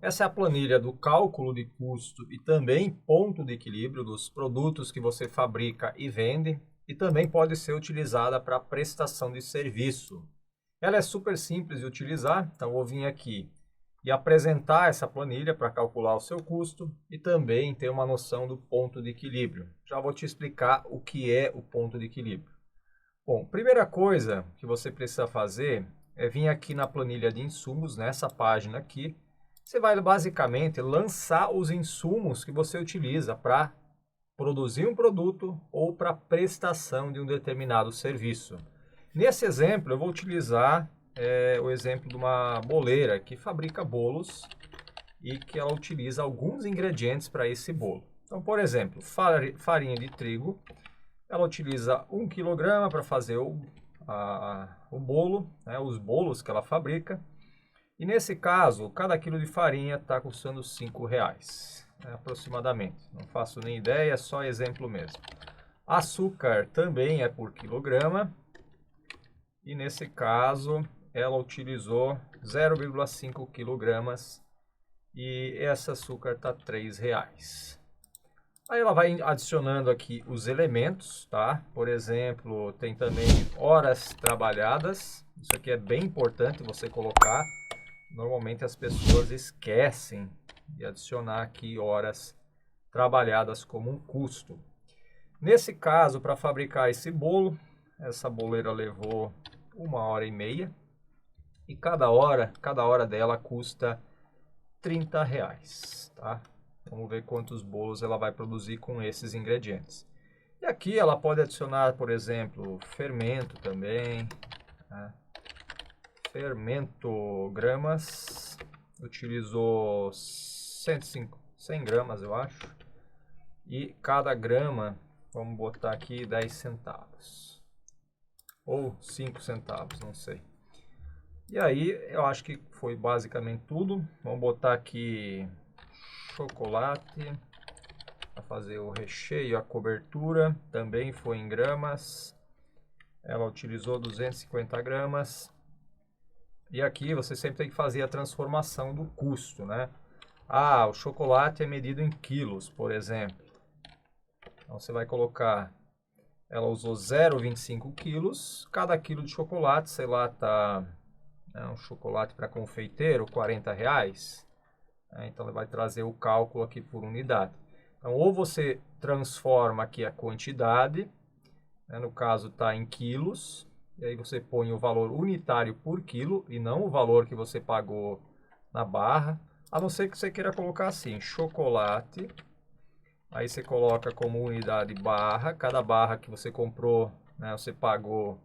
Essa é a planilha do cálculo de custo e também ponto de equilíbrio dos produtos que você fabrica e vende, e também pode ser utilizada para prestação de serviço. Ela é super simples de utilizar, então vou vir aqui e apresentar essa planilha para calcular o seu custo e também ter uma noção do ponto de equilíbrio. Já vou te explicar o que é o ponto de equilíbrio. Bom, primeira coisa que você precisa fazer é vir aqui na planilha de insumos, nessa página aqui. Você vai basicamente lançar os insumos que você utiliza para produzir um produto ou para prestação de um determinado serviço. Nesse exemplo, eu vou utilizar o exemplo de uma boleira que fabrica bolos e que ela utiliza alguns ingredientes para esse bolo. Então, por exemplo, farinha de trigo, ela utiliza 1 kg para fazer o bolo, né, os bolos que ela fabrica. E nesse caso, cada quilo de farinha está custando R$5, aproximadamente. Não faço nem ideia, é só exemplo mesmo. Açúcar também é por quilograma. E nesse caso, ela utilizou 0,5 kg e esse açúcar está R$3. Aí ela vai adicionando aqui os elementos, tá? Por exemplo, tem também horas trabalhadas. Isso aqui é bem importante você colocar. Normalmente as pessoas esquecem de adicionar aqui horas trabalhadas como um custo. Nesse caso, para fabricar esse bolo, essa boleira levou 1h30 e cada hora dela custa R$30, tá? Vamos ver quantos bolos ela vai produzir com esses ingredientes. E aqui ela pode adicionar, por exemplo, fermento também, né? Fermento gramas, utilizou 100 gramas, eu acho. E cada grama, vamos botar aqui 10 centavos. Ou 5 centavos, não sei. E aí, eu acho que foi basicamente tudo. Vamos botar aqui chocolate para fazer o recheio, a cobertura. Também foi em gramas. Ela utilizou 250 gramas. E aqui você sempre tem que fazer a transformação do custo, né? O chocolate é medido em quilos, por exemplo. Então você vai colocar, ela usou 0,25 quilos. Cada quilo de chocolate, sei lá, tá um chocolate para confeiteiro, R$40. Então ele vai trazer o cálculo aqui por unidade. Então ou você transforma aqui a quantidade, né, no caso está em quilos. E aí você põe o valor unitário por quilo e não o valor que você pagou na barra. A não ser que você queira colocar assim, chocolate. Aí você coloca como unidade barra. Cada barra que você comprou, né, você pagou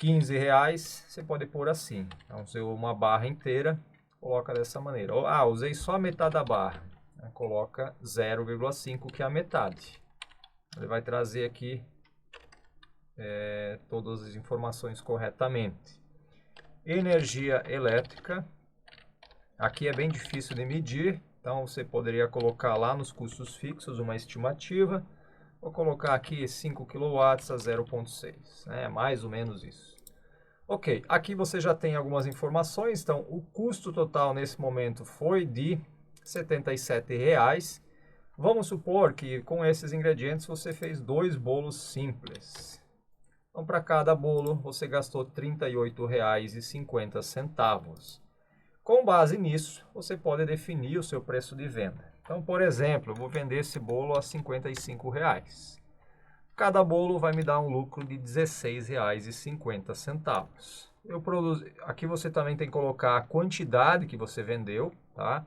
R$15. Você pode pôr assim. Então, se uma barra inteira, coloca dessa maneira. Usei só a metade da barra. Coloca 0,5, que é a metade. Ele vai trazer aqui todas as informações corretamente. Energia elétrica, aqui é bem difícil de medir, então você poderia colocar lá nos custos fixos uma estimativa. Vou colocar aqui 5 kW a 0,6, mais ou menos isso. Ok, aqui você já tem algumas informações, então o custo total nesse momento foi de R$77. Vamos supor que com esses ingredientes você fez 2 bolos simples. Então, para cada bolo, você gastou R$38,50. Com base nisso, você pode definir o seu preço de venda. Então, por exemplo, eu vou vender esse bolo a R$55. Cada bolo vai me dar um lucro de R$16,50. Aqui você também tem que colocar a quantidade que você vendeu, tá?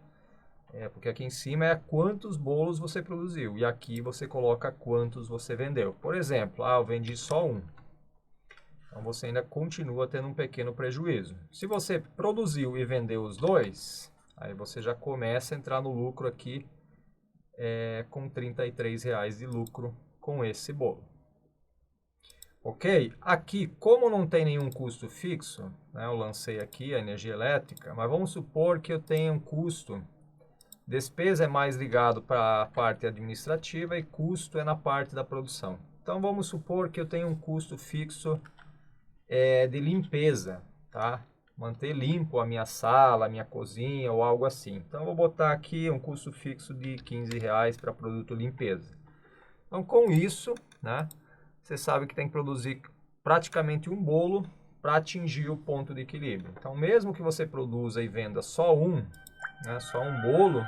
Porque aqui em cima é quantos bolos você produziu. E aqui você coloca quantos você vendeu. Por exemplo, eu vendi só um. Então você ainda continua tendo um pequeno prejuízo. Se você produziu e vendeu os 2, aí você já começa a entrar no lucro aqui com R$33 de lucro com esse bolo. Ok? Aqui, como não tem nenhum custo fixo, né, eu lancei aqui a energia elétrica, mas vamos supor que eu tenha um custo. Despesa é mais ligado para a parte administrativa e custo é na parte da produção. Então vamos supor que eu tenho um custo fixo de limpeza, tá? manter limpo a minha sala, a minha cozinha ou algo assim. Então, eu vou botar aqui um custo fixo de R$15 para produto limpeza. Então, com isso, né, você sabe que tem que produzir praticamente um bolo para atingir o ponto de equilíbrio. Então, mesmo que você produza e venda só um, né, só um bolo,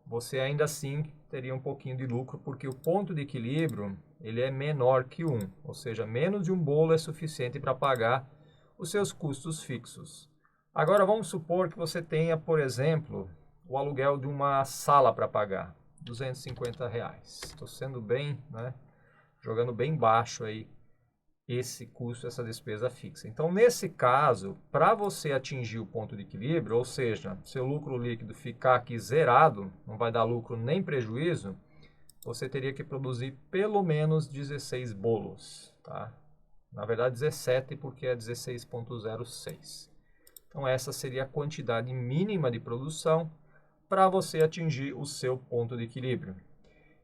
você ainda assim teria um pouquinho de lucro, porque o ponto de equilíbrio ele é menor que um, ou seja, menos de um bolo é suficiente para pagar os seus custos fixos. Agora vamos supor que você tenha, por exemplo, o aluguel de uma sala para pagar, R$250. Estou sendo bem, né, jogando bem baixo aí esse custo, essa despesa fixa. Então, nesse caso, para você atingir o ponto de equilíbrio, ou seja, seu lucro líquido ficar aqui zerado, não vai dar lucro nem prejuízo, você teria que produzir pelo menos 16 bolos, tá? Na verdade, 17, porque é 16,06. Então, essa seria a quantidade mínima de produção para você atingir o seu ponto de equilíbrio.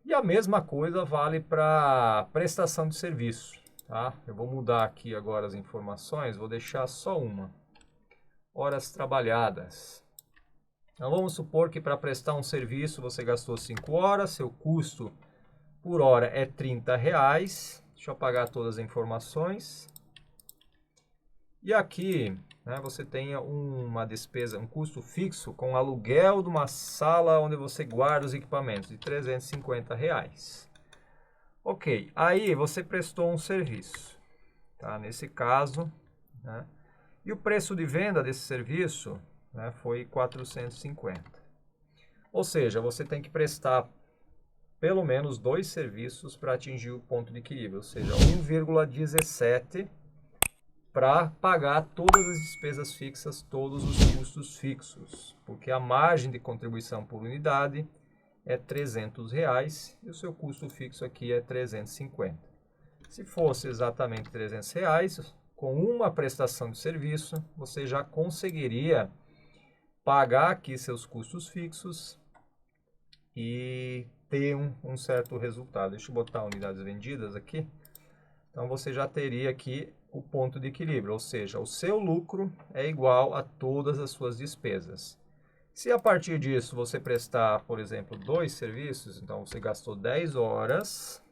E a mesma coisa vale para prestação de serviço. Tá? Eu vou mudar aqui agora as informações, vou deixar só uma. Horas trabalhadas. Então vamos supor que para prestar um serviço você gastou 5 horas, seu custo por hora é R$30. Deixa eu apagar todas as informações. E aqui, né, você tem uma despesa, um custo fixo com aluguel de uma sala onde você guarda os equipamentos de R$350. Ok, aí você prestou um serviço, tá? Nesse caso, né? E o preço de venda desse serviço, né, foi 450. Ou seja, você tem que prestar pelo menos 2 serviços para atingir o ponto de equilíbrio, ou seja, 1,17 para pagar todas as despesas fixas, todos os custos fixos, porque a margem de contribuição por unidade é R$300 e o seu custo fixo aqui é 350. Se fosse exatamente R$300, com uma prestação de serviço, você já conseguiria pagar aqui seus custos fixos e ter um certo resultado. Deixa eu botar unidades vendidas aqui. Então, você já teria aqui o ponto de equilíbrio, ou seja, o seu lucro é igual a todas as suas despesas. Se a partir disso você prestar, por exemplo, 2 serviços, então você gastou 10 horas,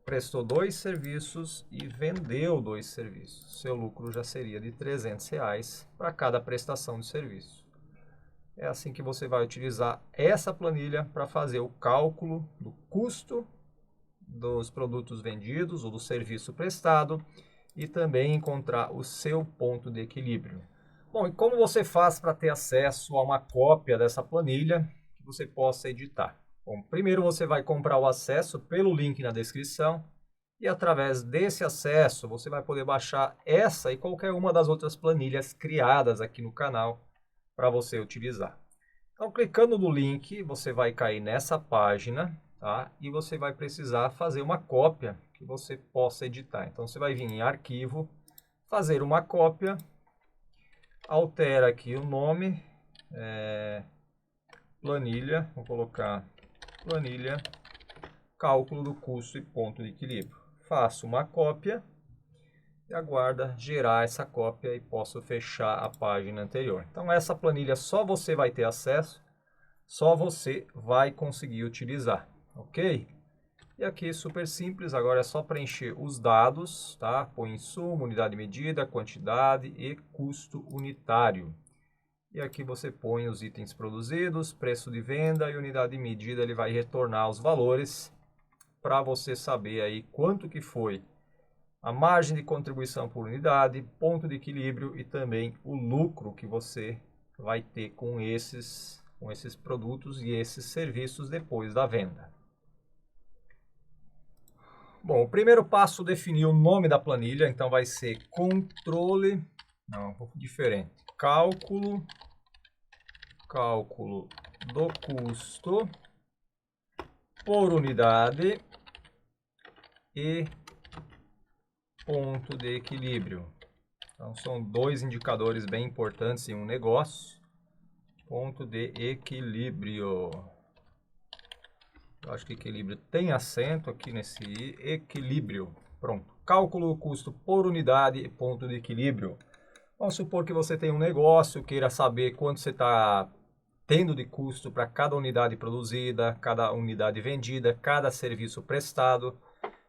prestou 2 serviços e vendeu 2 serviços. Seu lucro já seria de R$300 para cada prestação de serviço. É assim que você vai utilizar essa planilha para fazer o cálculo do custo dos produtos vendidos ou do serviço prestado e também encontrar o seu ponto de equilíbrio. Bom, e como você faz para ter acesso a uma cópia dessa planilha que você possa editar? Bom, primeiro você vai comprar o acesso pelo link na descrição e através desse acesso você vai poder baixar essa e qualquer uma das outras planilhas criadas aqui no canal para você utilizar. Então, clicando no link, você vai cair nessa página, tá? E você vai precisar fazer uma cópia que você possa editar. Então, você vai vir em arquivo, fazer uma cópia, altera aqui o nome, planilha, vou colocar planilha, cálculo do custo e ponto de equilíbrio. Faço uma cópia e aguarda gerar essa cópia e posso fechar a página anterior. Então, essa planilha só você vai ter acesso, só você vai conseguir utilizar, ok? E aqui super simples, agora é só preencher os dados, tá? Põe insumo, unidade de medida, quantidade e custo unitário. E aqui você põe os itens produzidos, preço de venda e unidade de medida, ele vai retornar os valores para você saber aí quanto que foi a margem de contribuição por unidade, ponto de equilíbrio e também o lucro que você vai ter com esses produtos e esses serviços depois da venda. Bom, o primeiro passo definir o nome da planilha, então vai ser controle, não, um pouco diferente, cálculo do custo por unidade e ponto de equilíbrio. Então, são 2 indicadores bem importantes em um negócio. Ponto de equilíbrio. Eu acho que equilíbrio tem acento aqui nesse equilíbrio. Pronto. Cálculo do custo por unidade e ponto de equilíbrio. Vamos supor que você tem um negócio, queira saber quanto você está tendo de custo para cada unidade produzida, cada unidade vendida, cada serviço prestado.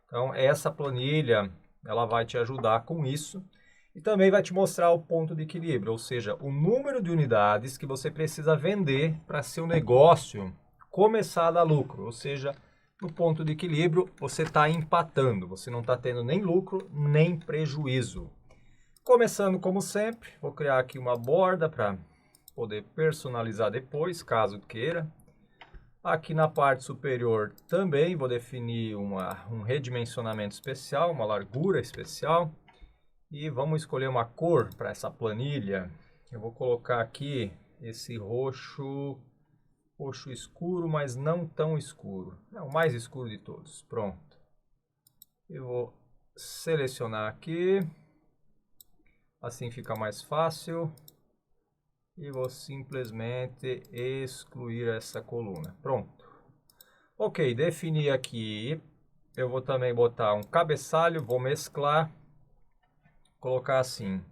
Então, essa planilha, ela vai te ajudar com isso e também vai te mostrar o ponto de equilíbrio, ou seja, o número de unidades que você precisa vender para seu negócio começar a dar lucro, ou seja, no ponto de equilíbrio você está empatando, você não está tendo nem lucro nem prejuízo. Começando como sempre, vou criar aqui uma borda para poder personalizar depois, caso queira. Aqui na parte superior também vou definir um redimensionamento especial, uma largura especial. E vamos escolher uma cor para essa planilha. Eu vou colocar aqui esse roxo escuro, mas não tão escuro. É o mais escuro de todos. Pronto. Eu vou selecionar aqui. Assim fica mais fácil. E vou simplesmente excluir essa coluna. Pronto. Ok, defini aqui. Eu vou também botar um cabeçalho, vou mesclar. Colocar assim,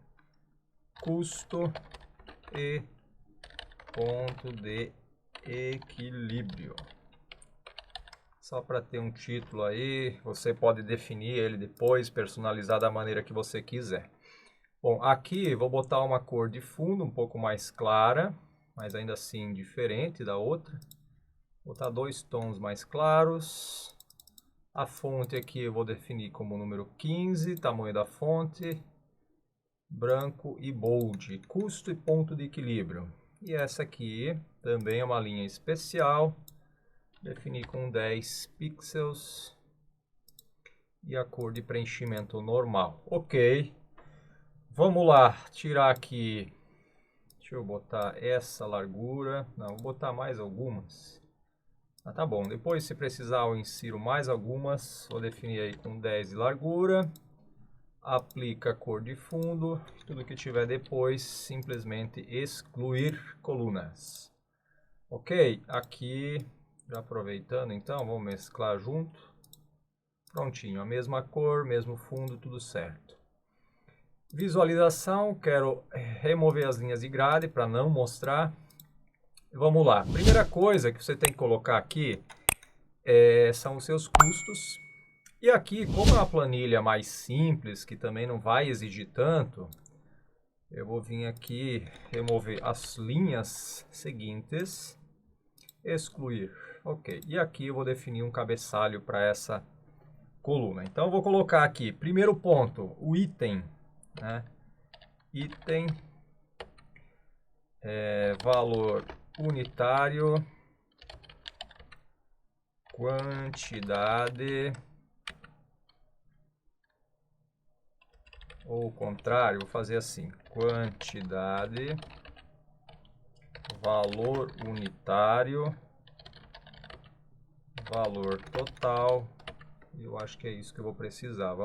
custo e ponto de equilíbrio. Só para ter um título aí, você pode definir ele depois, personalizar da maneira que você quiser. Bom, aqui vou botar uma cor de fundo um pouco mais clara, mas ainda assim diferente da outra. Vou botar 2 tons mais claros. A fonte aqui eu vou definir como número 15, tamanho da fonte, branco e bold, custo e ponto de equilíbrio. E essa aqui também é uma linha especial, definir com 10 pixels e a cor de preenchimento normal. Ok. Vamos lá, tirar aqui, deixa eu botar essa largura, não, vou botar mais algumas. Ah, tá bom, depois se precisar eu insiro mais algumas, vou definir aí com 10 de largura, aplica a cor de fundo, tudo que tiver depois, simplesmente excluir colunas. Ok, aqui, já aproveitando então, vamos mesclar junto, prontinho, a mesma cor, mesmo fundo, tudo certo. Visualização, quero remover as linhas de grade para não mostrar. Vamos lá, primeira coisa que você tem que colocar aqui são os seus custos. E aqui, como é uma planilha mais simples, que também não vai exigir tanto, eu vou vir aqui remover as linhas seguintes, excluir. Ok, e aqui eu vou definir um cabeçalho para essa coluna. Então eu vou colocar aqui, primeiro ponto, o item, né? Item, valor unitário, quantidade, ou o contrário, vou fazer assim, quantidade, valor unitário, valor total. Eu acho que é isso que eu vou precisar.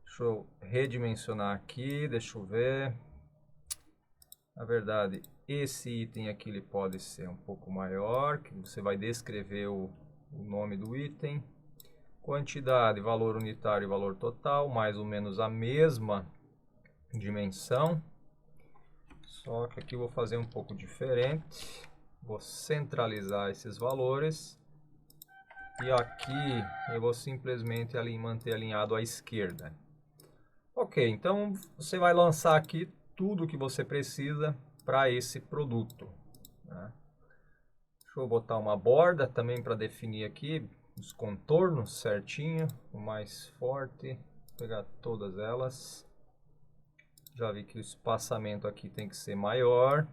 Deixa eu redimensionar aqui, deixa eu ver. Na verdade, esse item aqui ele pode ser um pouco maior, que você vai descrever o nome do item. Quantidade, valor unitário e valor total, mais ou menos a mesma dimensão. Só que aqui eu vou fazer um pouco diferente. Vou centralizar esses valores. E aqui eu vou simplesmente manter alinhado à esquerda. Ok, então você vai lançar aqui tudo que você precisa para esse produto. Né? Deixa eu botar uma borda também para definir aqui os contornos certinho, o mais forte, vou pegar todas elas. Já vi que o espaçamento aqui tem que ser maior.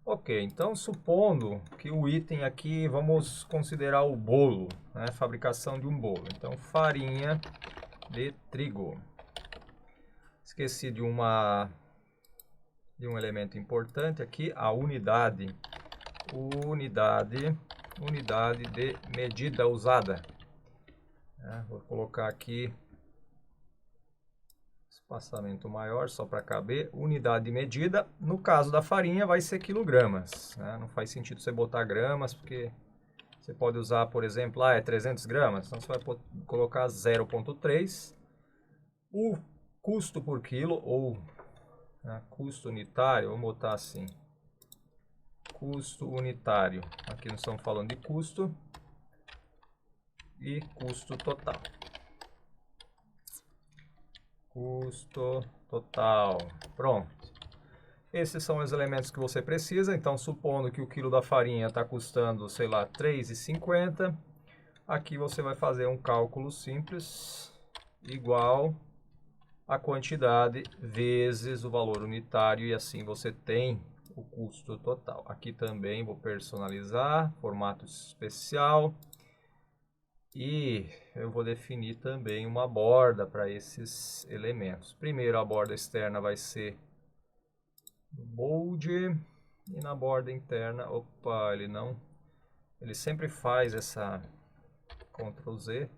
Ok, então supondo que o item aqui, vamos considerar o bolo, né? Fabricação de um bolo. Então farinha de trigo. Esqueci de um elemento importante aqui, a unidade. Unidade de medida usada. Vou colocar aqui espaçamento maior só para caber. Unidade de medida, no caso da farinha vai ser quilogramas. Não faz sentido você botar gramas, porque você pode usar, por exemplo, 300 gramas. Então você vai colocar 0,3. O custo por quilo, ou né? Custo unitário, vamos botar assim. Custo unitário. Aqui nós estamos falando de custo e custo total. Custo total. Pronto. Esses são os elementos que você precisa. Então, supondo que o quilo da farinha está custando, sei lá, R$ 3,50. Aqui você vai fazer um cálculo simples, igual a quantidade vezes o valor unitário, e assim você tem o custo total. Aqui também vou personalizar, formato especial, e eu vou definir também uma borda para esses elementos. Primeiro, a borda externa vai ser bold, e na borda interna, opa, ele sempre faz essa Ctrl Z,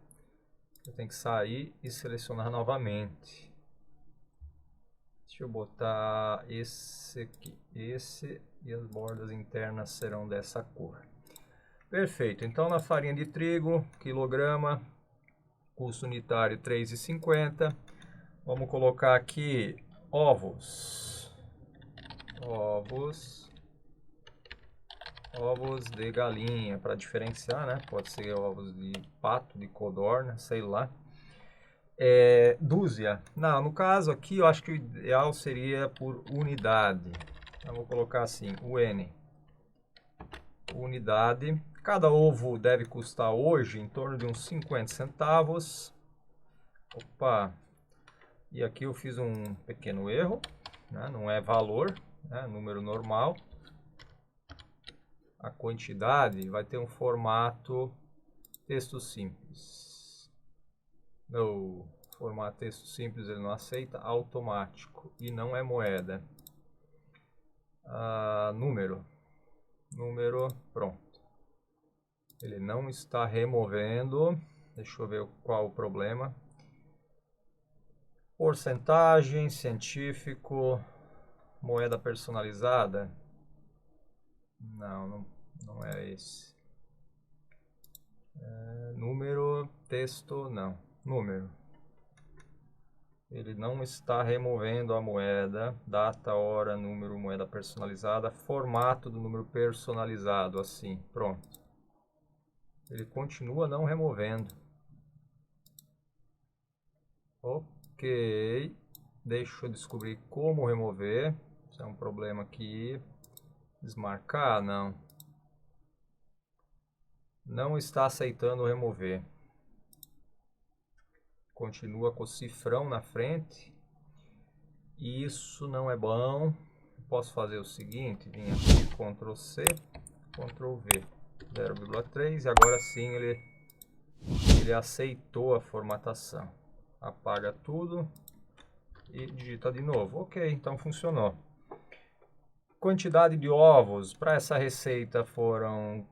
eu tenho que sair e selecionar novamente. Deixa eu botar esse aqui, esse, e as bordas internas serão dessa cor. Perfeito, então na farinha de trigo, quilograma, custo unitário R$ 3,50. Vamos colocar aqui ovos. Ovos de galinha, para diferenciar, né? Pode ser ovos de pato, de codorna, sei lá. Dúzia. Não, no caso aqui eu acho que o ideal seria por unidade. Então vou colocar assim, UN. Unidade. Cada ovo deve custar hoje em torno de uns 50 centavos. Opa! E aqui eu fiz um pequeno erro, né? Não é valor, né? Número normal. A quantidade vai ter um formato texto simples. No formato texto simples ele não aceita, automático, e não é moeda. Número, pronto. Ele não está removendo. Deixa eu ver qual o problema. Porcentagem, científico, moeda personalizada. Não é esse. Número, texto, não. Número. Ele não está removendo a moeda. Data, hora, número, moeda personalizada. Formato do número personalizado, assim. Pronto. Ele continua não removendo. Ok. Deixa eu descobrir como remover. Isso é um problema aqui. Desmarcar? Não. Não está aceitando remover. Continua com o cifrão na frente. Isso não é bom. Posso fazer o seguinte, vim aqui, Ctrl C, Ctrl V, 0,3, e agora sim ele aceitou a formatação. Apaga tudo e digita de novo. Ok, então funcionou. Quantidade de ovos para essa receita foram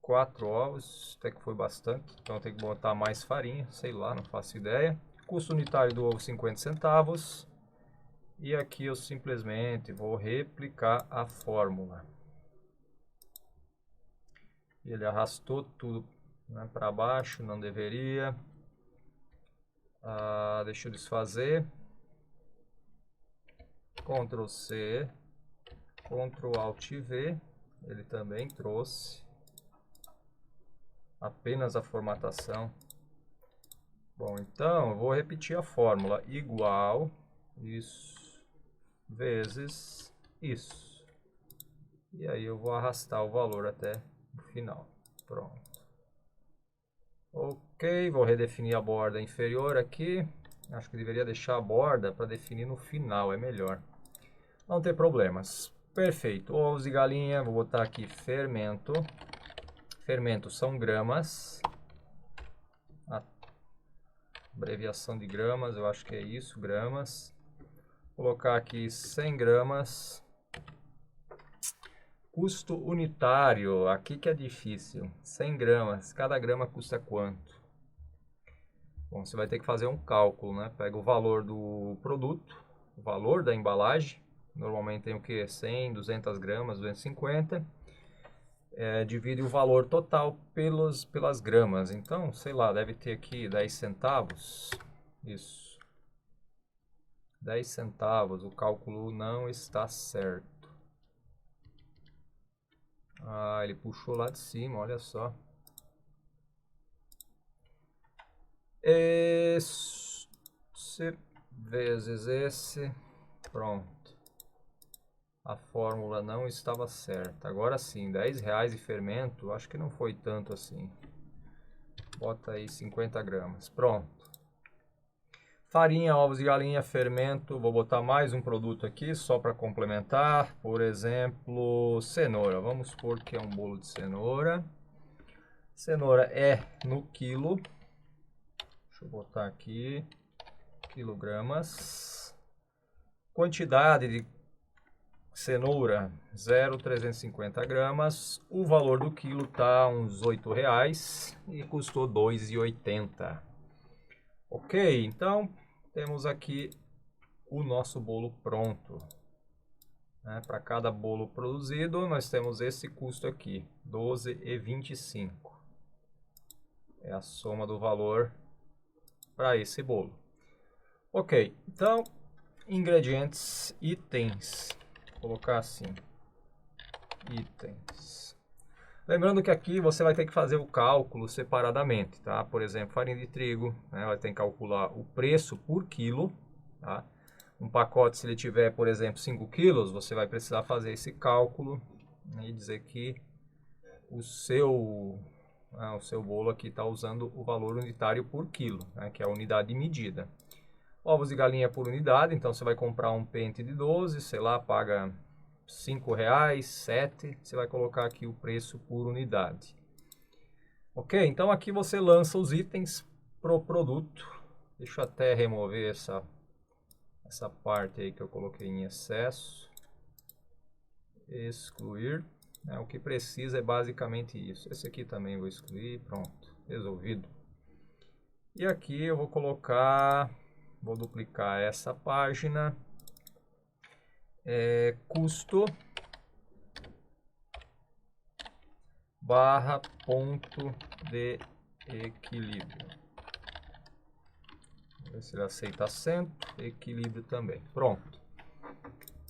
4 ovos, até que foi bastante, então tem que botar mais farinha, sei lá, não faço ideia. Custo unitário do ovo 50 centavos. E aqui eu simplesmente vou replicar a fórmula. Ele arrastou tudo, né, para baixo, não deveria. Deixa eu desfazer. Ctrl C, Ctrl Alt V. Ele também trouxe apenas a formatação. Bom, então eu vou repetir a fórmula. Igual isso vezes isso. E aí eu vou arrastar o valor até o final. Pronto. Ok, vou redefinir a borda inferior aqui. Acho que deveria deixar a borda para definir no final, é melhor. Não tem problemas. Perfeito. Ovos de galinha, vou botar aqui fermento. Fermento são gramas. A abreviação de gramas, eu acho que é isso, gramas. Vou colocar aqui 100 gramas. Custo unitário, aqui que é difícil. 100 gramas, cada grama custa quanto? Bom, você vai ter que fazer um cálculo, né? Pega o valor do produto, o valor da embalagem. Normalmente tem o que? 100, 200 gramas, 250. Divide o valor total pelas gramas. Então, sei lá, deve ter aqui 10 centavos. Isso. 10 centavos, o cálculo não está certo. Ah, ele puxou lá de cima, olha só. Esse vezes esse, pronto. A fórmula não estava certa. Agora sim, R$10 de fermento, acho que não foi tanto assim. Bota aí 50 gramas, pronto. Farinha, ovos de galinha, fermento. Vou botar mais um produto aqui só para complementar. Por exemplo, cenoura. Vamos supor que é um bolo de cenoura. Cenoura é no quilo. Deixa eu botar aqui. Quilogramas. Quantidade de cenoura, 0,350 gramas. O valor do quilo tá uns R$8 e custou R$2,80. Ok, então temos aqui o nosso bolo pronto. Para cada bolo produzido, nós temos esse custo aqui, R$12,25. É a soma do valor para esse bolo. Ok, então, ingredientes, itens. Vou colocar assim, itens. Lembrando que aqui você vai ter que fazer o cálculo separadamente, tá? Por exemplo, farinha de trigo, né? Vai ter que calcular o preço por quilo, tá? Um pacote, se ele tiver, por exemplo, 5 quilos, você vai precisar fazer esse cálculo, né? E dizer que o seu bolo aqui está usando o valor unitário por quilo, né? Que é a unidade de medida. Ovos de galinha por unidade, então você vai comprar um pente de 12, sei lá, paga R$5, 7, você vai colocar aqui o preço por unidade. Ok, então aqui você lança os itens pro produto. Deixa eu até remover essa parte aí que eu coloquei em excesso. Excluir. O que precisa é basicamente isso. Esse aqui também vou excluir, pronto, resolvido. E aqui eu vou colocar, vou duplicar essa página. Custo barra ponto de equilíbrio. Vou ver se ele aceita acento, equilíbrio também. Pronto.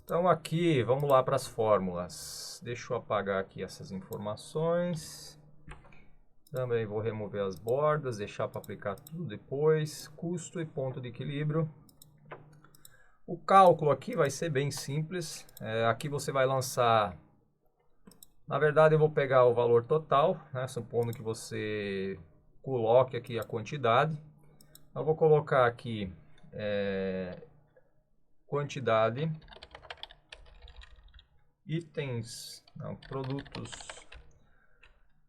Então aqui, vamos lá para as fórmulas. Deixa eu apagar aqui essas informações. Também vou remover as bordas, deixar para aplicar tudo depois. Custo e ponto de equilíbrio. O cálculo aqui vai ser bem simples. Aqui você vai lançar... Na verdade, eu vou pegar o valor total, né, supondo que você coloque aqui a quantidade. Eu vou colocar aqui quantidade, itens, não, produtos.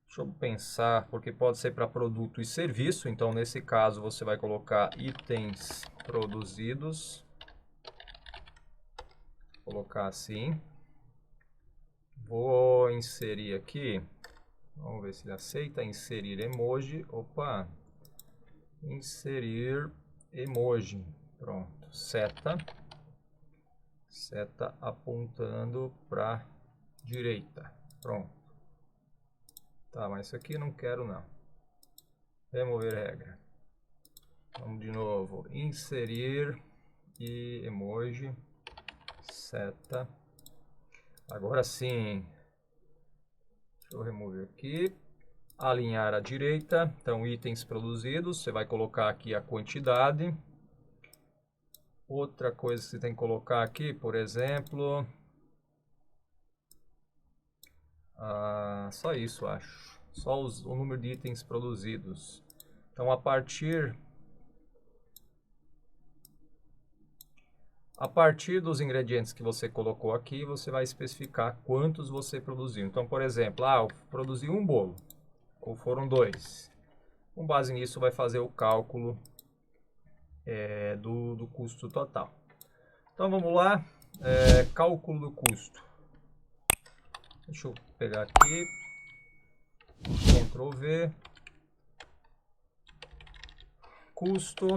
Deixa eu pensar, porque pode ser para produto e serviço. Então, nesse caso, você vai colocar itens produzidos. Vou colocar assim. Vou inserir aqui, vamos ver se ele aceita, inserir emoji, opa, inserir emoji, pronto, seta apontando para direita, pronto. Tá, mas isso aqui não quero não, remover regra, vamos de novo, inserir e emoji, seta. Agora sim, deixa eu remover aqui, alinhar à direita, então itens produzidos, você vai colocar aqui a quantidade. Outra coisa que você tem que colocar aqui, por exemplo, só isso acho, só o número de itens produzidos. Então a partir dos ingredientes que você colocou aqui, você vai especificar quantos você produziu. Então, por exemplo, eu produzi um bolo, ou foram 2. Com base nisso, vai fazer o cálculo do custo total. Então, vamos lá. Cálculo do custo. Deixa eu pegar aqui. Ctrl V. Custo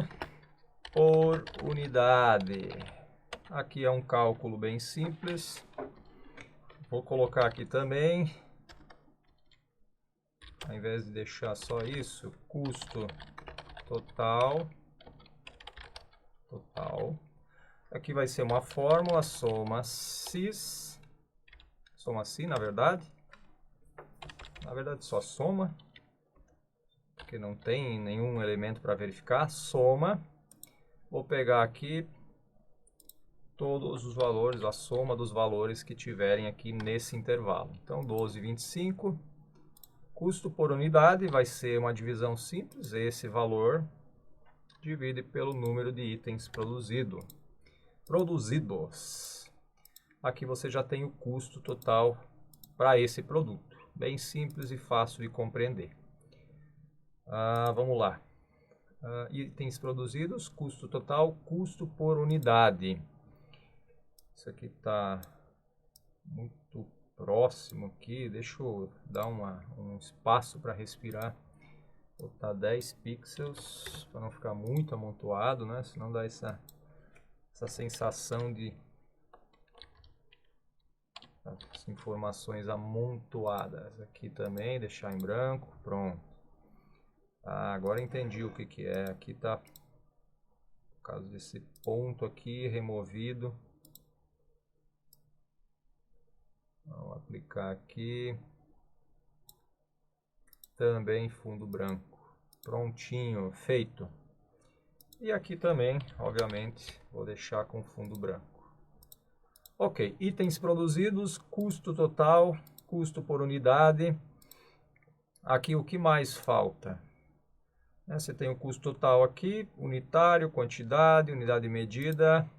por unidade. Aqui é um cálculo bem simples. Vou colocar aqui também, ao invés de deixar só isso, custo total. Aqui vai ser uma fórmula, soma si, na verdade. Na verdade, só soma, porque não tem nenhum elemento para verificar. Soma. Vou pegar aqui todos os valores, a soma dos valores que tiverem aqui nesse intervalo. Então, 12,25. Custo por unidade vai ser uma divisão simples. Esse valor divide pelo número de itens produzidos. Aqui você já tem o custo total para esse produto. Bem simples e fácil de compreender. Vamos lá. Itens produzidos, custo total, custo por unidade. Isso aqui está muito próximo aqui. Deixa eu dar um espaço para respirar. Vou botar 10 pixels para não ficar muito amontoado, né? Senão dá essa sensação de as informações amontoadas. Aqui também, deixar em branco, pronto. Agora entendi o que é. Aqui está, por causa desse ponto aqui, removido. Vamos aplicar aqui. Também fundo branco. Prontinho, feito. E aqui também, obviamente, vou deixar com fundo branco. Ok, itens produzidos, custo total, custo por unidade. Aqui o que mais falta? Você tem o custo total aqui, unitário, quantidade, unidade medida,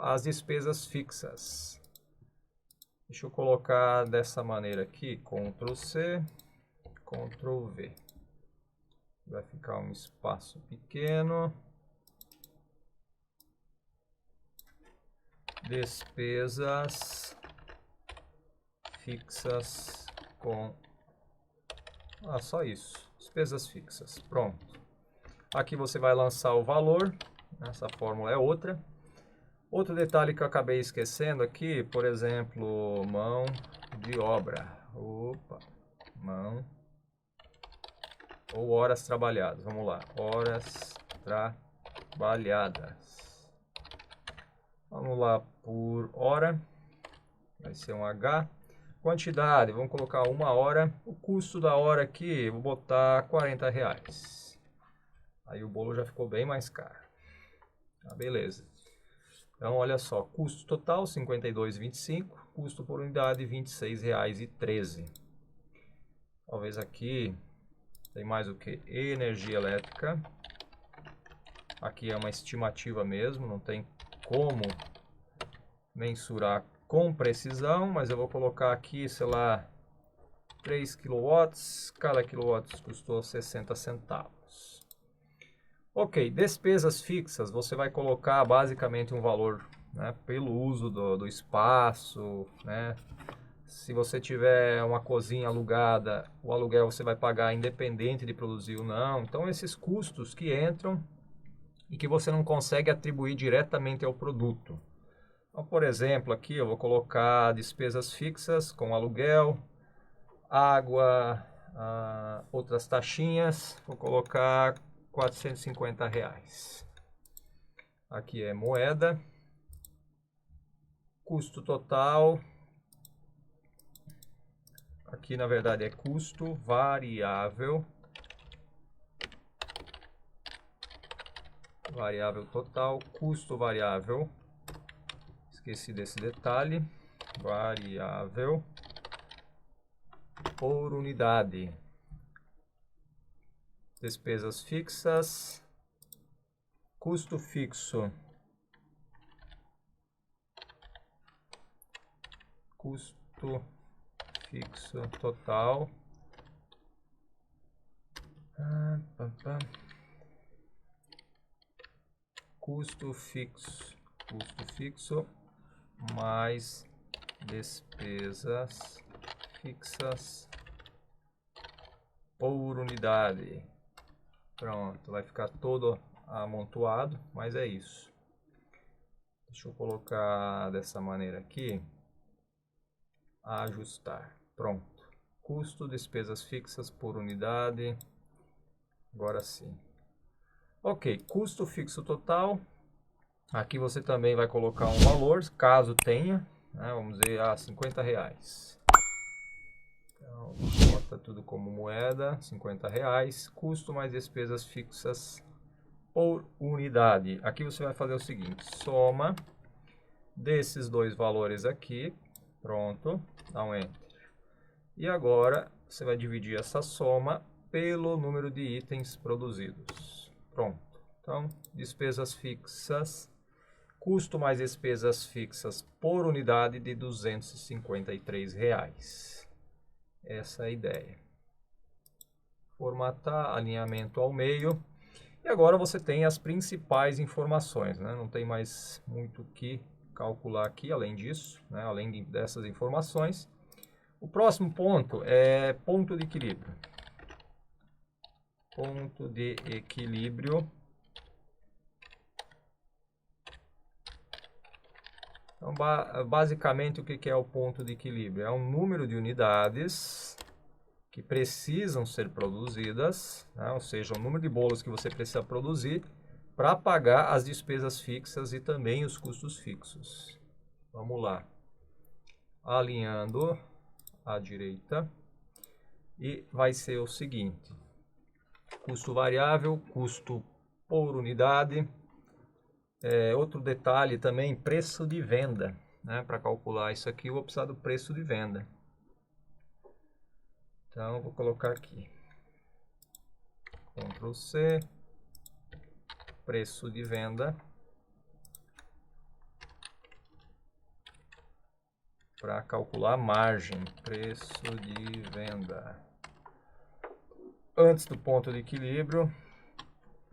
as despesas fixas. Deixa eu colocar dessa maneira aqui, Ctrl C, Ctrl V. Vai ficar um espaço pequeno. Despesas fixas com... só isso. Despesas fixas. Pronto. Aqui você vai lançar o valor. Essa fórmula é outra. Outro detalhe que eu acabei esquecendo aqui, por exemplo, mão de obra. Mão ou horas trabalhadas. Vamos lá. Horas trabalhadas. Vamos lá por hora. Vai ser um H. Quantidade, vamos colocar 1 hora. O custo da hora aqui, vou botar R$40. Aí o bolo já ficou bem mais caro. Beleza. Então, olha só, custo total, R$ 52,25. Custo por unidade, R$ 26,13. Talvez aqui tem mais o que? Energia elétrica. Aqui é uma estimativa mesmo, não tem como mensurar com precisão, mas eu vou colocar aqui, sei lá, 3 kW, cada quilowatt custou 60 centavos. Ok, despesas fixas, você vai colocar basicamente um valor, né, pelo uso do espaço, né? Se você tiver uma cozinha alugada, o aluguel você vai pagar independente de produzir ou não. Então, esses custos que entram e que você não consegue atribuir diretamente ao produto. Então, por exemplo, aqui eu vou colocar despesas fixas com aluguel, água, outras taxinhas. Vou colocar R$450. Aqui é moeda. Custo total. Aqui, na verdade, é custo variável. Variável total, custo variável. Esqueci desse detalhe. Variável por unidade. Despesas fixas. Custo fixo. Custo fixo total. Custo fixo mais despesas fixas por unidade. Pronto, vai ficar todo amontoado, mas é isso. Deixa eu colocar dessa maneira aqui. Ajustar. Pronto. Custo, despesas fixas por unidade. Agora sim. Ok, custo fixo total. Aqui você também vai colocar um valor, caso tenha, né? Vamos dizer, R$50. Então, bota tudo como moeda, R$50, custo mais despesas fixas por unidade. Aqui você vai fazer o seguinte, soma desses dois valores aqui, pronto, dá um Enter. E agora você vai dividir essa soma pelo número de itens produzidos. Pronto. Então, despesas fixas, custo mais despesas fixas por unidade de R$253. Essa é a ideia. Formatar, alinhamento ao meio. E agora você tem as principais informações, né? Não tem mais muito o que calcular aqui, além disso, né? Além dessas informações. O próximo ponto é ponto de equilíbrio. Ponto de equilíbrio. Então, basicamente, o que é o ponto de equilíbrio? É um número de unidades que precisam ser produzidas, né? Ou seja, o número de bolos que você precisa produzir para pagar as despesas fixas e também os custos fixos. Vamos lá. Alinhando à direita. E vai ser o seguinte. Custo variável, custo por unidade. Outro detalhe também, preço de venda, né? Para calcular isso aqui, eu vou precisar do preço de venda. Então, vou colocar aqui. Ctrl C, preço de venda. Para calcular a margem, preço de venda. Antes do ponto de equilíbrio,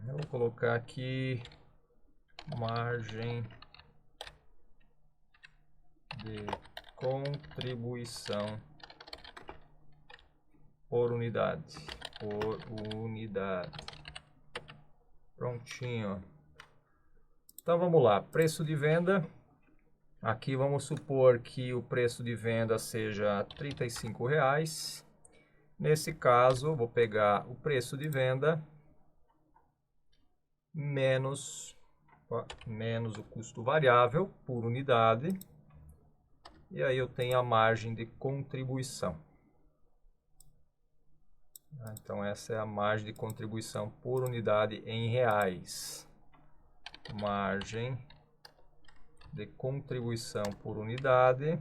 eu vou colocar aqui margem de contribuição por unidade. Prontinho. Então vamos lá, preço de venda. Aqui vamos supor que o preço de venda seja R$35. Nesse caso, vou pegar o preço de venda menos o custo variável por unidade. E aí eu tenho a margem de contribuição. Então essa é a margem de contribuição por unidade em reais. Margem de contribuição por unidade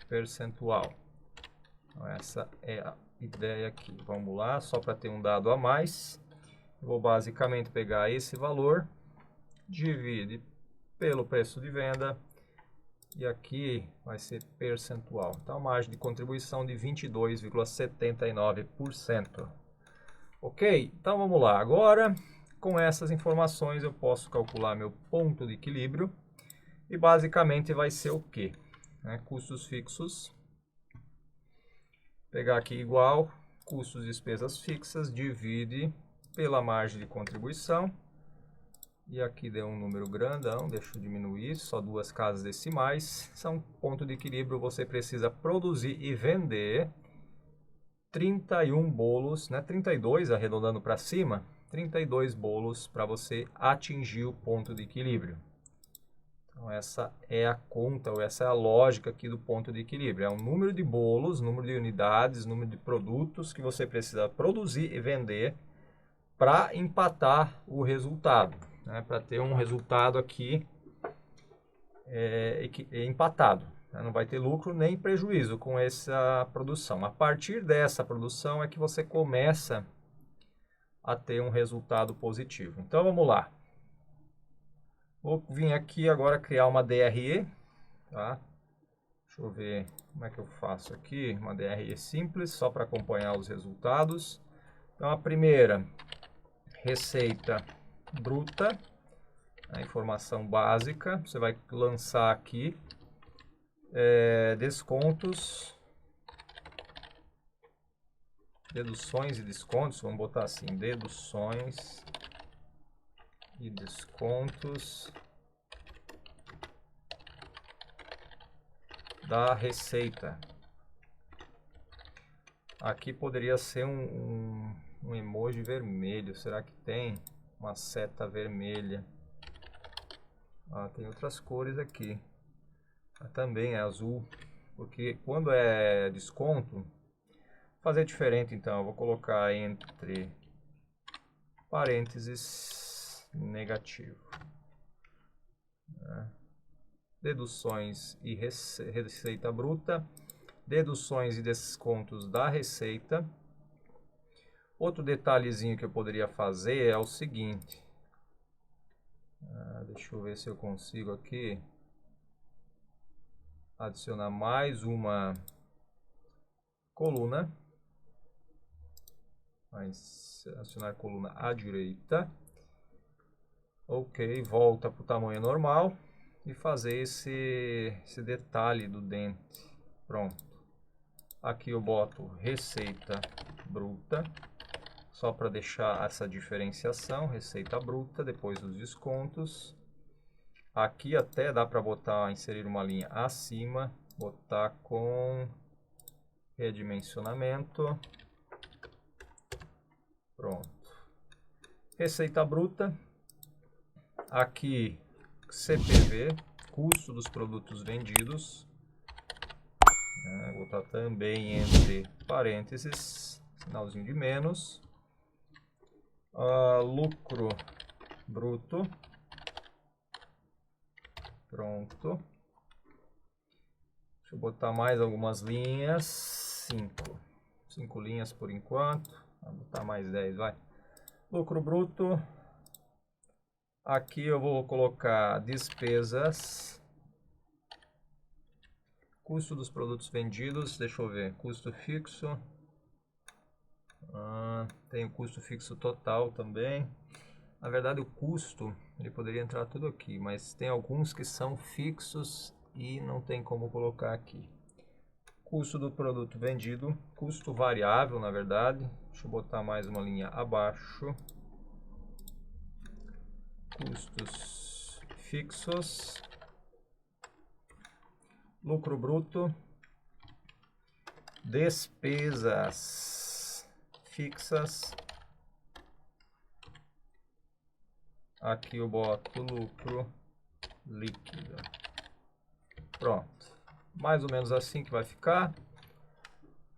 percentual. Então, essa é a ideia aqui. Vamos lá, só para ter um dado a mais. Vou basicamente pegar esse valor, divide pelo preço de venda e aqui vai ser percentual. Então, margem de contribuição de 22,79%. Ok? Então, vamos lá. Agora, com essas informações, eu posso calcular meu ponto de equilíbrio e basicamente vai ser o quê? Custos fixos. Pegar aqui igual, custos e despesas fixas, divide pela margem de contribuição. E aqui deu um número grandão, deixa eu diminuir, só duas casas decimais. São ponto de equilíbrio, você precisa produzir e vender 31 bolos, né? 32 arredondando para cima, 32 bolos para você atingir o ponto de equilíbrio. Então essa é a conta, ou essa é a lógica aqui do ponto de equilíbrio. É o número de bolos, número de unidades, número de produtos que você precisa produzir e vender para empatar o resultado, né? Para ter um resultado aqui empatado. Né? Não vai ter lucro nem prejuízo com essa produção. A partir dessa produção é que você começa a ter um resultado positivo. Então vamos lá. Vou vir aqui agora criar uma DRE, tá? Deixa eu ver como é que eu faço aqui, uma DRE simples, só para acompanhar os resultados. Então a primeira, receita bruta, a informação básica, você vai lançar aqui, descontos, deduções e descontos, vamos botar assim, deduções e descontos da receita. Aqui poderia ser um emoji vermelho, será que tem? uma seta vermelha. Ah, tem outras cores aqui. Também é azul, porque quando é desconto, vou fazer diferente então. Eu vou colocar entre parênteses negativo. Deduções e receita bruta. Deduções e descontos da receita. Outro detalhezinho que eu poderia fazer é o seguinte. Deixa eu ver se eu consigo aqui adicionar mais uma coluna. Adicionar coluna à direita. Ok, volta para o tamanho normal e fazer esse detalhe do dente. Pronto. Aqui eu boto receita bruta, só para deixar essa diferenciação, receita bruta, depois os descontos. Aqui até dá para botar, inserir uma linha acima, botar com redimensionamento. Pronto. Receita bruta. Aqui CPV, custo dos produtos vendidos. Vou botar também entre parênteses, sinalzinho de menos. Lucro bruto. Pronto. Deixa eu botar mais algumas linhas. 5 linhas por enquanto. Vou botar mais 10, vai. Lucro bruto. Aqui eu vou colocar despesas. Custo dos produtos vendidos. Deixa eu ver. Custo fixo. Tem o custo fixo total também. Na verdade, o custo, ele poderia entrar tudo aqui, mas tem alguns que são fixos e não tem como colocar aqui. Custo do produto vendido, custo variável, na verdade. Deixa eu botar mais uma linha abaixo. Custos fixos. Lucro bruto. Despesas fixas. Aqui eu boto lucro líquido. Pronto. Mais ou menos assim que vai ficar.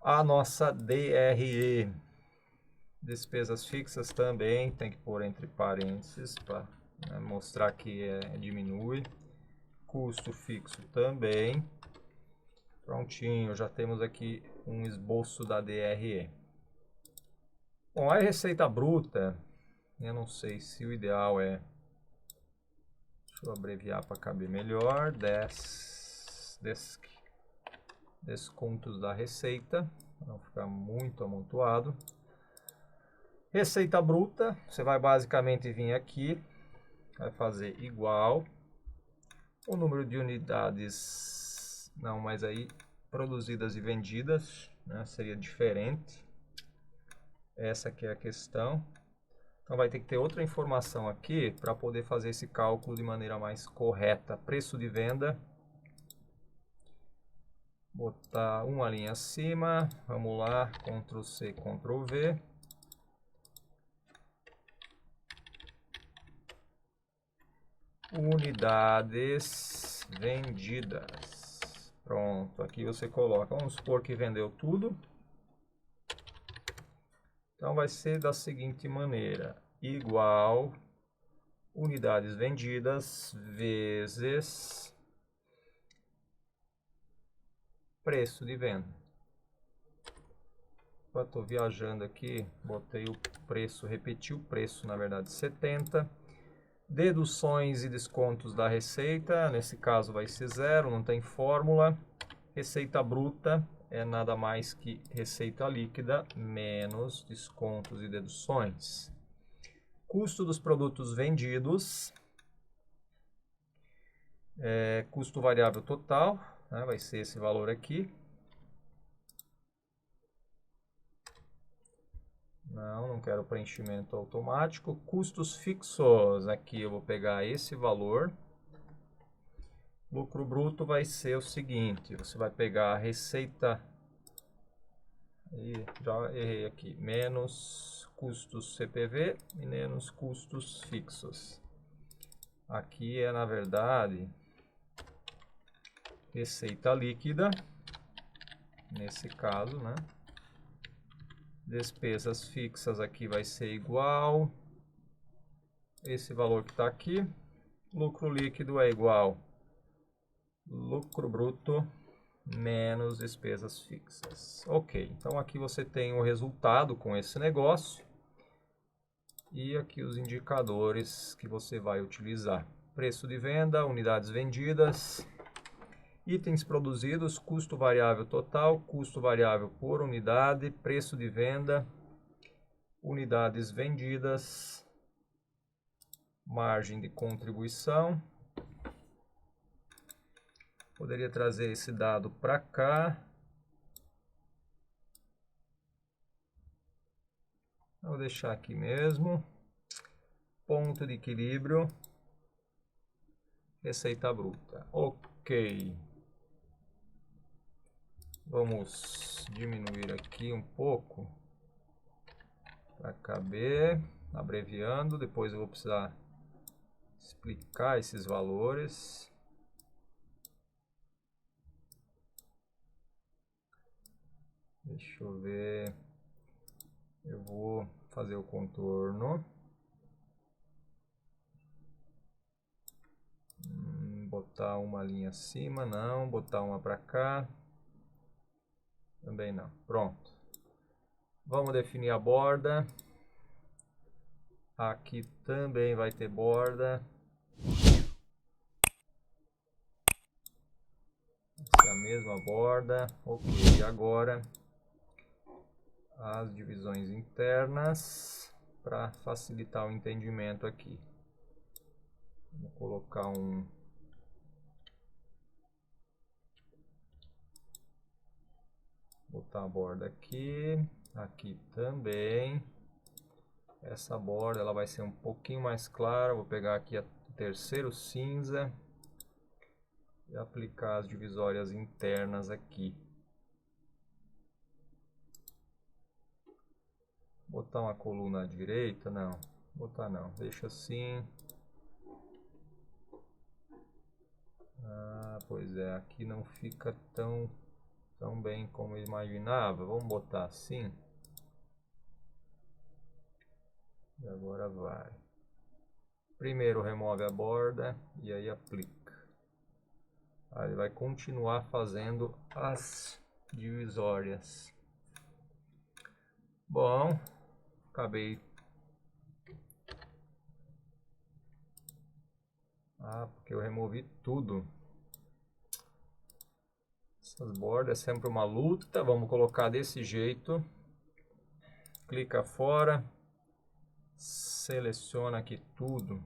A nossa DRE. Despesas fixas também tem que pôr entre parênteses para mostrar que diminui. Custo fixo também. Prontinho, já temos aqui um esboço da DRE. Bom, a receita bruta, eu não sei se o ideal é... Deixa eu abreviar para caber melhor. Descontos da receita, para não ficar muito amontoado. Receita bruta, você vai basicamente vir aqui, vai fazer igual. O número de unidades, não, mas aí produzidas e vendidas, né, seria diferente. Essa aqui é a questão. Então vai ter que ter outra informação aqui para poder fazer esse cálculo de maneira mais correta. Preço de venda. Botar uma linha acima. Vamos lá, Ctrl C, Ctrl V. Unidades vendidas. Pronto, aqui você coloca. Vamos supor que vendeu tudo. Então vai ser da seguinte maneira: igual unidades vendidas vezes preço de venda. Estou viajando aqui, botei o preço, repeti o preço, na verdade 70. Deduções e descontos da receita, nesse caso vai ser 0, não tem fórmula. Receita bruta é nada mais que receita líquida menos descontos e deduções. Custo dos produtos vendidos, custo variável total, né, vai ser esse valor aqui. Não quero preenchimento automático. Custos fixos, aqui eu vou pegar esse valor. Lucro bruto vai ser o seguinte, você vai pegar a receita, já errei aqui, menos custos CPV e menos custos fixos. Aqui é, na verdade, receita líquida, nesse caso, né? Despesas fixas aqui vai ser igual esse valor que está aqui. Lucro líquido é igual lucro bruto menos despesas fixas. Ok, então aqui você tem o resultado com esse negócio. E aqui os indicadores que você vai utilizar. Preço de venda, unidades vendidas, itens produzidos, custo variável total, custo variável por unidade, preço de venda, unidades vendidas, margem de contribuição. Poderia trazer esse dado para cá. Vou deixar aqui mesmo. Ponto de equilíbrio. Receita bruta. Ok. Vamos diminuir aqui um pouco para caber, abreviando. Depois eu vou precisar explicar esses valores. Deixa eu ver. Eu vou fazer o contorno. Botar uma linha acima, não. Botar uma para cá. Também não. Pronto. Vamos definir a borda. Aqui também vai ter borda. Essa é a mesma borda. Ok, agora as divisões internas para facilitar o entendimento aqui. Vou colocar botar a borda aqui, aqui também. Essa borda ela vai ser um pouquinho mais clara. Vou pegar aqui o terceiro cinza e aplicar as divisórias internas aqui. Botar uma coluna à direita? Não, botar não, deixa assim. Ah, pois é, aqui não fica tão bem como eu imaginava. Vamos botar assim. E agora vai. Primeiro remove a borda e aí aplica. Aí vai continuar fazendo as divisórias. Bom, acabei. Ah, porque eu removi tudo. Essas bordas é sempre uma luta. Vamos colocar desse jeito. Clica fora. Seleciona aqui tudo.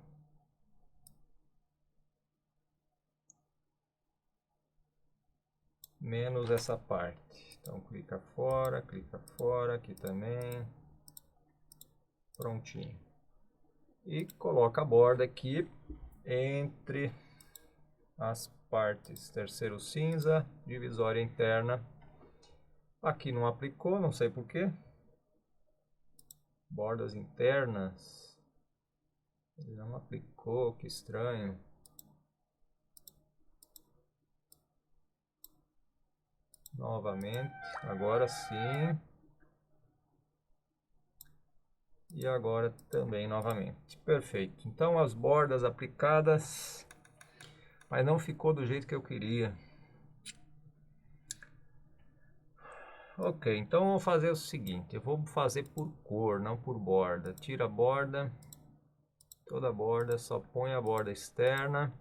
Menos essa parte. Então clica fora, aqui também. Prontinho. E coloca a borda aqui entre as partes. Terceiro cinza, divisória interna. Aqui não aplicou, não sei porquê. Bordas internas. Ele não aplicou, que estranho. Novamente, agora sim. E agora também novamente. Perfeito. Então as bordas aplicadas, mas não ficou do jeito que eu queria. Ok, então vou fazer o seguinte, eu vou fazer por cor, não por borda. Tira a borda, toda a borda, só põe a borda externa.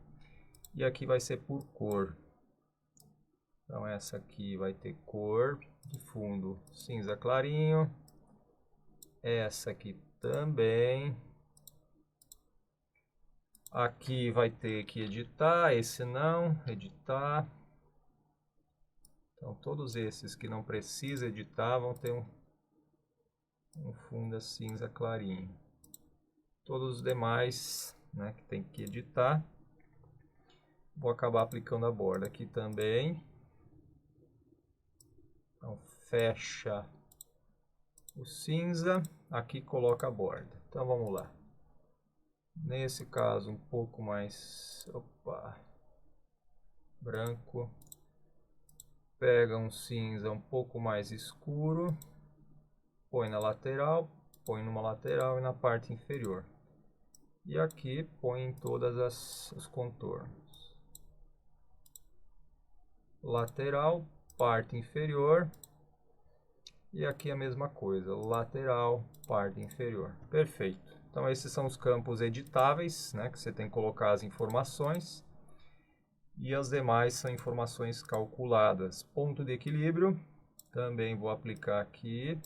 E aqui vai ser por cor. Então essa aqui vai ter cor de fundo cinza clarinho. Essa aqui também. Aqui vai ter que editar, esse não, editar. Então todos esses que não precisa editar vão ter um fundo cinza clarinho. Todos os demais, né, que tem que editar, vou acabar aplicando a borda aqui também. Então fecha o cinza aqui coloca a borda. Então vamos lá. Nesse caso um pouco mais, branco. Pega um cinza um pouco mais escuro, põe na lateral, põe numa lateral e na parte inferior. E aqui põe em todas os contornos. Lateral, parte inferior. E aqui a mesma coisa, lateral, parte inferior. Perfeito. Então esses são os campos editáveis, né, que você tem que colocar as informações. E as demais são informações calculadas. Ponto de equilíbrio, também vou aplicar aqui.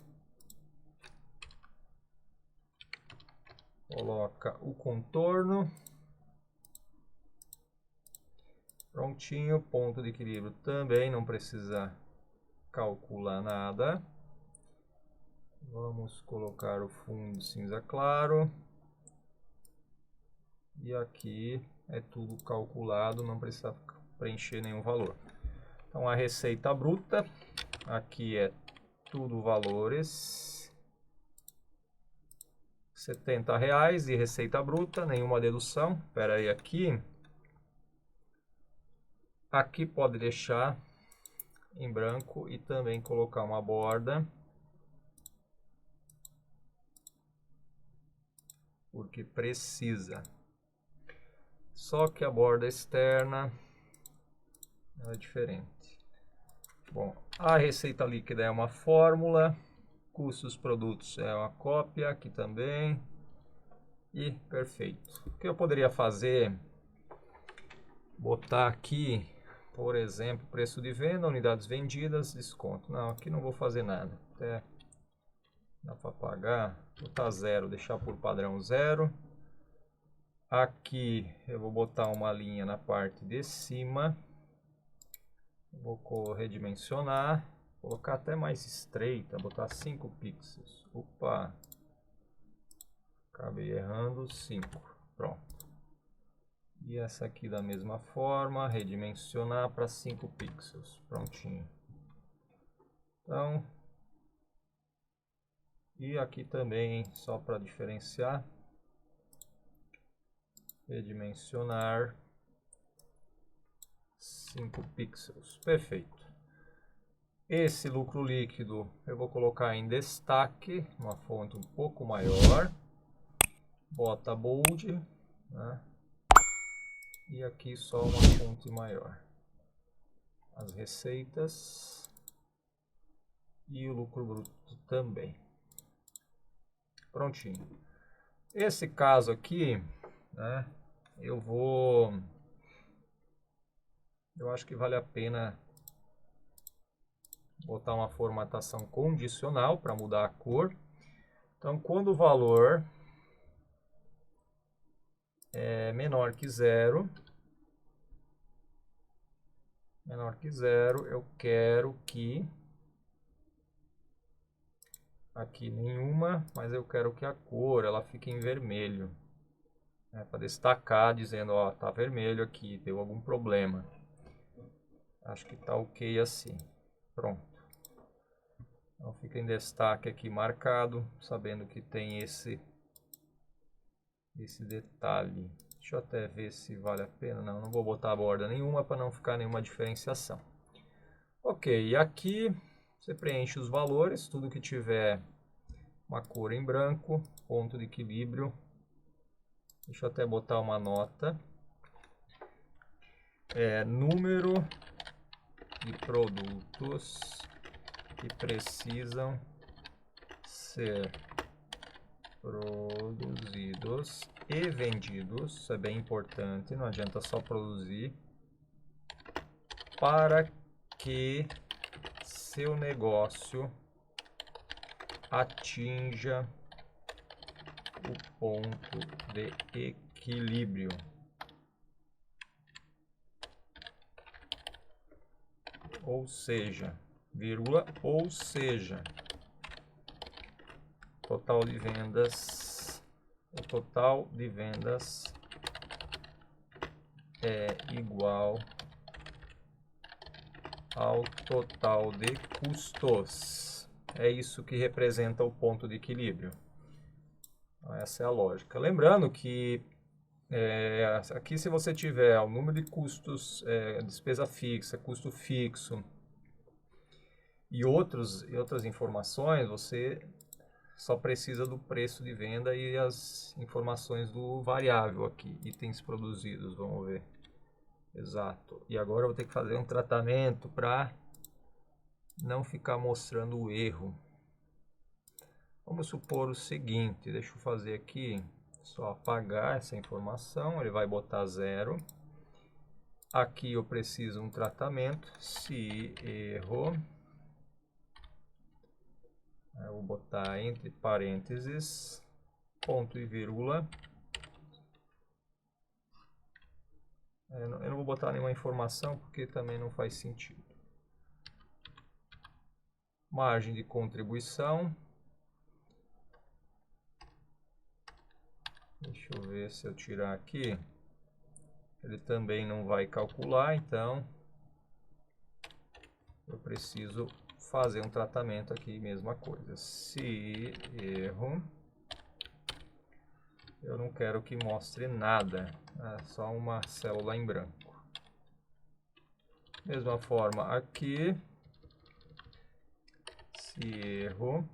Coloca o contorno. Prontinho, ponto de equilíbrio também não precisa calcular nada. Vamos colocar o fundo cinza claro. E aqui é tudo calculado, não precisa preencher nenhum valor. Então a receita bruta, aqui é tudo valores. R$70 de receita bruta, nenhuma dedução. Espera aí aqui. Aqui pode deixar em branco e também colocar uma borda. Porque precisa. Só que a borda externa é diferente. Bom, a receita líquida é uma fórmula, custos produtos é uma cópia aqui também. E perfeito. O que eu poderia fazer? Botar aqui, por exemplo, preço de venda, unidades vendidas, desconto. Não, aqui não vou fazer nada. Até dá para pagar, botar 0, deixar por padrão 0. Aqui eu vou botar uma linha na parte de cima. Vou redimensionar, colocar até mais estreita, botar 5 pixels. Opa, acabei errando, 5. Pronto. E essa aqui da mesma forma, redimensionar para 5 pixels. Prontinho. Então, e aqui também, só para diferenciar, redimensionar 5 pixels. Perfeito. Esse lucro líquido eu vou colocar em destaque, uma fonte um pouco maior. Bota bold, né? E aqui só uma fonte maior. As receitas e o lucro bruto também. Prontinho. Esse caso aqui, né, eu acho que vale a pena botar uma formatação condicional para mudar a cor. Então, quando o valor é menor que zero, eu quero que aqui nenhuma, mas eu quero que a cor ela fique em vermelho, né, para destacar, dizendo, ó, tá vermelho aqui, deu algum problema. Acho que tá ok assim. Pronto. Então fica em destaque aqui marcado, sabendo que tem esse detalhe. Deixa eu até ver se vale a pena. Não vou botar borda nenhuma para não ficar nenhuma diferenciação. Ok, e aqui você preenche os valores, tudo que tiver uma cor em branco, ponto de equilíbrio. Deixa eu até botar uma nota. Número de produtos que precisam ser produzidos e vendidos. Isso é bem importante, não adianta só produzir. Para que seu negócio atinja o ponto de equilíbrio. Ou seja, vírgula, ou seja, total de vendas, o total de vendas é igual ao total de custos. É isso que representa o ponto de equilíbrio. Essa é a lógica. Lembrando que aqui, se você tiver o número de custos, despesa fixa, custo fixo e outras informações, você só precisa do preço de venda e as informações do variável aqui, itens produzidos, vamos ver. Exato. E agora eu vou ter que fazer um tratamento para não ficar mostrando o erro. Vamos supor o seguinte, deixa eu fazer aqui, só apagar essa informação, ele vai botar 0. Aqui eu preciso um tratamento, se erro, eu vou botar entre parênteses, ponto e vírgula. Eu não vou botar nenhuma informação porque também não faz sentido. Margem de contribuição. Deixa eu ver se eu tirar aqui. Ele também não vai calcular, então eu preciso fazer um tratamento aqui, mesma coisa. Se erro, eu não quero que mostre nada, é só uma célula em branco. Mesma forma aqui, se erro,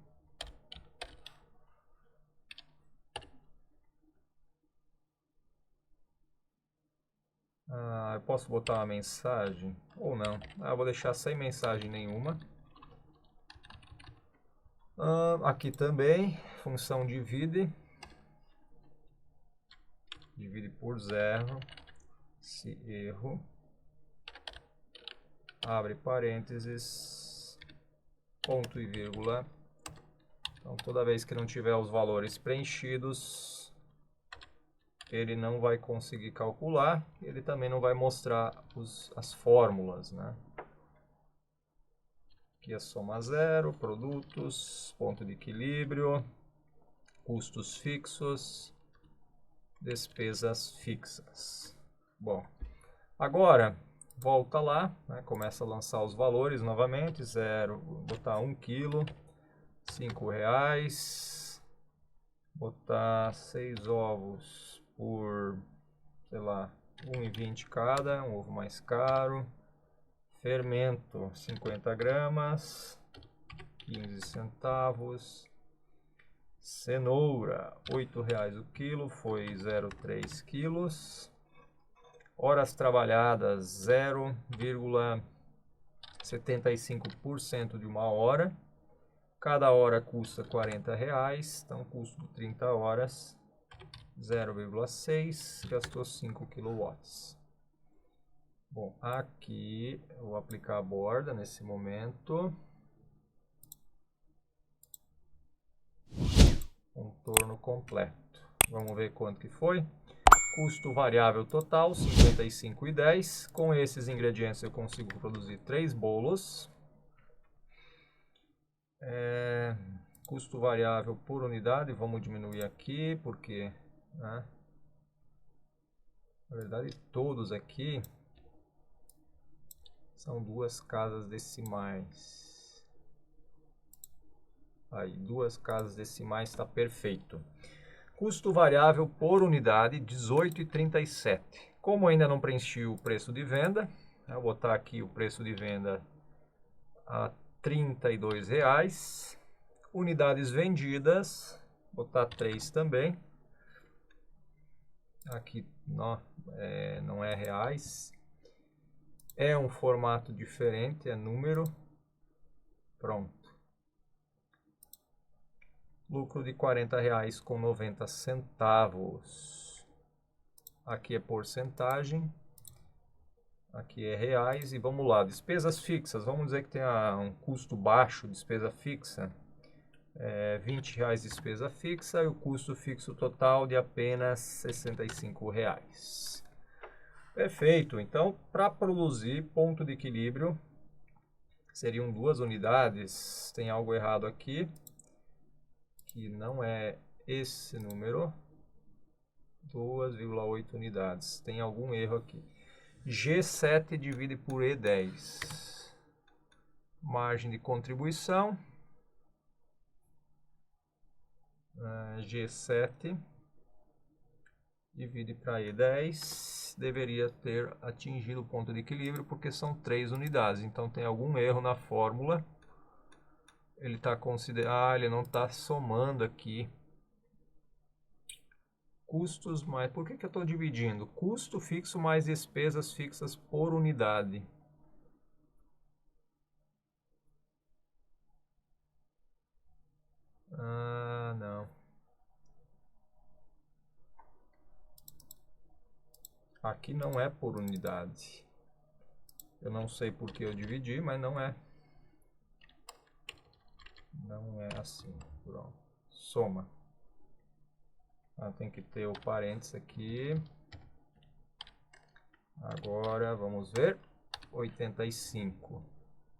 eu posso botar uma mensagem ou não? Eu vou deixar sem mensagem nenhuma. Aqui também, função divide por 0, se erro, abre parênteses, ponto e vírgula. Então, toda vez que não tiver os valores preenchidos, ele não vai conseguir calcular, ele também não vai mostrar as fórmulas, né? Aqui é soma 0, produtos, ponto de equilíbrio, custos fixos, despesas fixas. Bom, agora volta lá, né, começa a lançar os valores novamente, 0, vou botar 1 quilo, R$5, botar 6 ovos por, sei lá, 1,20 cada, um ovo mais caro. Fermento, 50 gramas, 15 centavos. Cenoura, R$8 o quilo, foi 0,3 quilos. Horas trabalhadas, 0,75% de uma hora. Cada hora custa R$40, então custo de 30 horas, 0,6, gastou 5 kW. Bom, aqui eu vou aplicar a borda nesse momento. Contorno completo. Vamos ver quanto que foi. Custo variável total, R$ 55,10. Com esses ingredientes eu consigo produzir 3 bolos. Custo variável por unidade, vamos diminuir aqui, porque, né, na verdade todos aqui são 2 casas decimais. Aí, 2 casas decimais está perfeito. Custo variável por unidade, R$ 18,37. Como ainda não preenchi o preço de venda, eu vou botar aqui o preço de venda a R$ 32,00. Unidades vendidas, vou botar 3 também. Aqui não é reais. É um formato diferente, é número. Pronto. Lucro de R$ 40,90. Aqui é porcentagem. Aqui é reais. E vamos lá, despesas fixas. Vamos dizer que tem um custo baixo, despesa fixa. R$20 despesa fixa e o custo fixo total de apenas R$ 65,00. Perfeito. Então, para produzir ponto de equilíbrio, seriam 2 unidades. Tem algo errado aqui, que não é esse número. 2,8 unidades. Tem algum erro aqui. G7 divide por E10. Margem de contribuição. G7, divide para E10, deveria ter atingido o ponto de equilíbrio, porque são 3 unidades, então tem algum erro na fórmula. Ele está considerando, ele não está somando aqui. Custos mais, por que eu estou dividindo? Custo fixo mais despesas fixas por unidade. Ah, não. Aqui não é por unidade. Eu não sei por que eu dividi, mas não é. Não é assim. Pronto. Soma. Tem que ter o parênteses aqui. Agora, vamos ver. 85.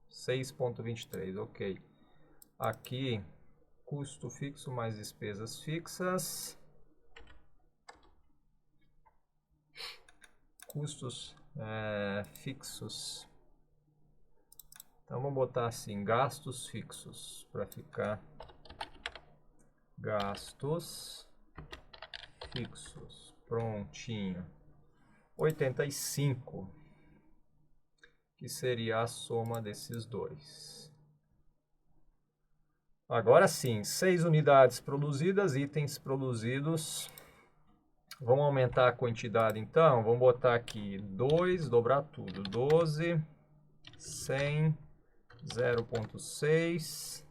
6,23. Ok. Aqui, custo fixo mais despesas fixas. Custos fixos. Então vamos botar assim, gastos fixos, para ficar gastos fixos. Prontinho. 85, que seria a soma desses dois. Agora sim, 6 unidades produzidas, itens produzidos. Vamos aumentar a quantidade então, vamos botar aqui 2, dobrar tudo, 12, 100, 0,6,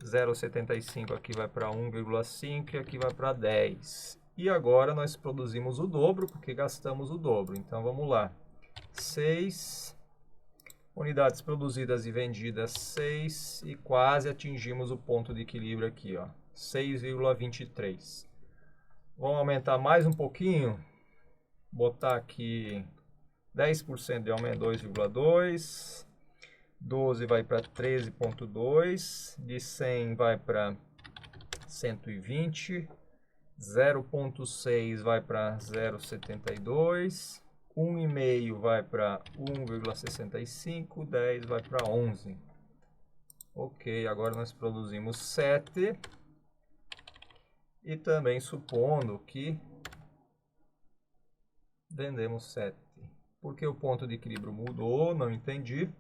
0,75 aqui vai para 1,5 e aqui vai para 10. E agora nós produzimos o dobro, porque gastamos o dobro. Então vamos lá, 6 unidades produzidas e vendidas, 6, e quase atingimos o ponto de equilíbrio aqui, ó, 6,23. Vamos aumentar mais um pouquinho, botar aqui 10% de aumento, 2,2, 12 vai para 13,2, de 100 vai para 120, 0,6 vai para 0,72, 1,5 vai para 1,65, 10 vai para 11. Ok, agora nós produzimos 7. E também supondo que vendemos 7. Porque o ponto de equilíbrio mudou, não entendi.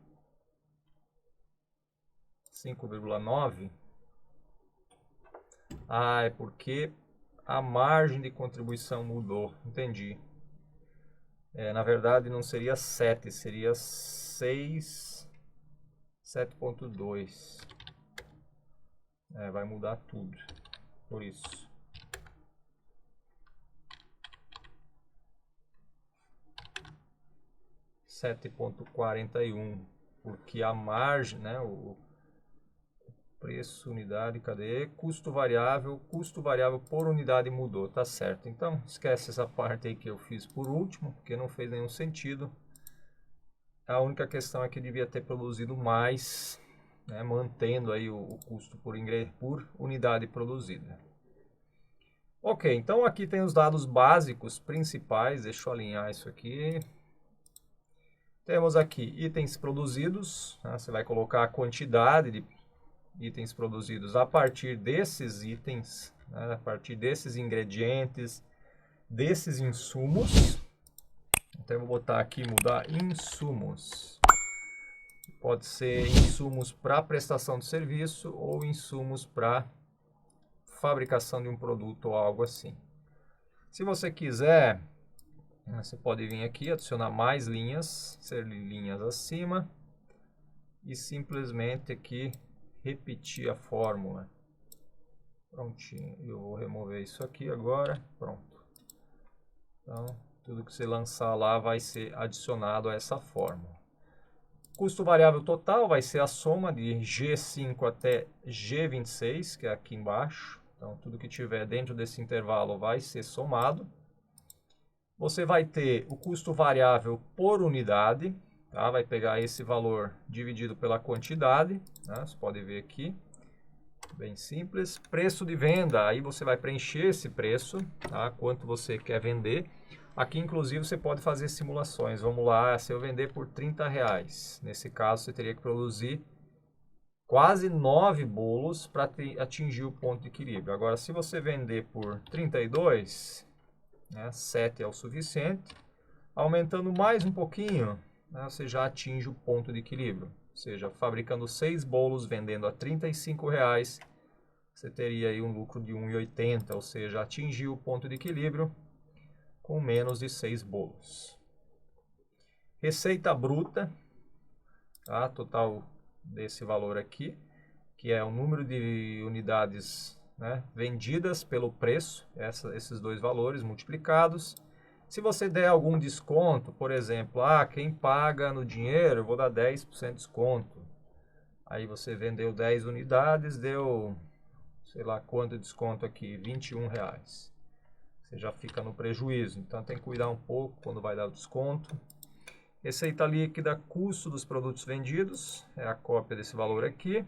5,9. Ah, é porque a margem de contribuição mudou. Entendi. Na verdade não seria 7, seria 6, 7,2. Vai mudar tudo. Por isso. 7,41, porque a margem, né, o preço unidade, cadê? Custo variável por unidade mudou, tá certo. Então, esquece essa parte aí que eu fiz por último, porque não fez nenhum sentido. A única questão é que devia ter produzido mais, né, mantendo aí o custo por unidade produzida. Ok, então aqui tem os dados básicos principais, deixa eu alinhar isso aqui. Temos aqui itens produzidos, né? Você vai colocar a quantidade de itens produzidos a partir desses itens, né? A partir desses ingredientes, desses insumos. Então eu vou botar aqui, mudar insumos. Pode ser insumos para prestação de serviço ou insumos para fabricação de um produto ou algo assim. Se você quiser, você pode vir aqui, adicionar mais linhas, ser linhas acima, e simplesmente aqui repetir a fórmula. Prontinho, eu vou remover isso aqui agora, pronto. Então, tudo que você lançar lá vai ser adicionado a essa fórmula. Custo variável total vai ser a soma de G5 até G26, que é aqui embaixo. Então, tudo que tiver dentro desse intervalo vai ser somado. Você vai ter o custo variável por unidade, tá? Vai pegar esse valor dividido pela quantidade, né? Você pode ver aqui, bem simples. Preço de venda, aí você vai preencher esse preço, tá? Quanto você quer vender. Aqui, inclusive, você pode fazer simulações. Vamos lá, se eu vender por R$30, nesse caso você teria que produzir quase 9 bolos para atingir o ponto de equilíbrio. Agora, se você vender por 32, né, 7 é o suficiente. Aumentando mais um pouquinho, né, você já atinge o ponto de equilíbrio. Ou seja, fabricando 6 bolos, vendendo a R$ 35,00, você teria aí um lucro de R$ 1,80, ou seja, atingiu o ponto de equilíbrio com menos de 6 bolos. Receita bruta, tá? Total desse valor aqui, que é o número de unidades, né, vendidas pelo preço, esses dois valores multiplicados. Se você der algum desconto, por exemplo, quem paga no dinheiro, eu vou dar 10% de desconto. Aí você vendeu 10 unidades, deu, sei lá quanto de desconto aqui, R$ 21,00. Você já fica no prejuízo, então tem que cuidar um pouco quando vai dar o desconto. Receita líquida, custo dos produtos vendidos, é a cópia desse valor aqui.